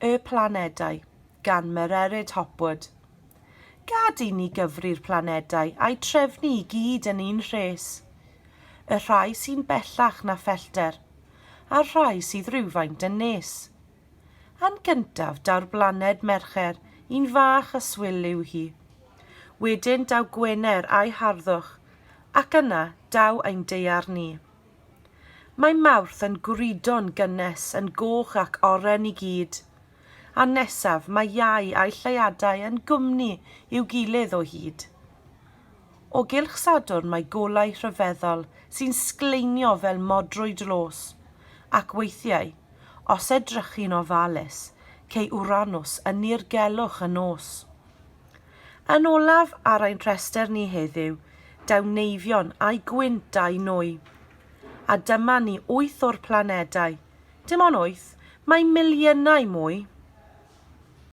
Y Planedau, gan Mererid Hopwood. Gad i ni gyfri'r planedau a'i trefnu i gyd yn un rhes. Y rhai sy'n bellach na phellter, a'r rhai sydd rhywfaint yn nes. Yn gyntaf daw'r blaned Mercher, un fach yswyl yw hi. Wedyn daw Gwener a'i harddwch, ac yna daw ein deiar ni. Mae Mawrth yn gwridon gynnes yn goch ac oren i gyd, a nesaf mae Iau a'i lleiadau yn gwmni i'w gilydd o hyd. O gylch Sadwrn mae golau rhyfeddol sy'n sgleinio fel modrwy dlos, ac weithiau, os edrychu'n ofalus, cei Uranus yn nirgelwch y nos. Yn olaf ar ein rhestr ni heddiw, daw neifion a'i gwynt a'i nwy. A dyma ni 8 o'r planedau. Dim ond 8, mae miliynau mwy.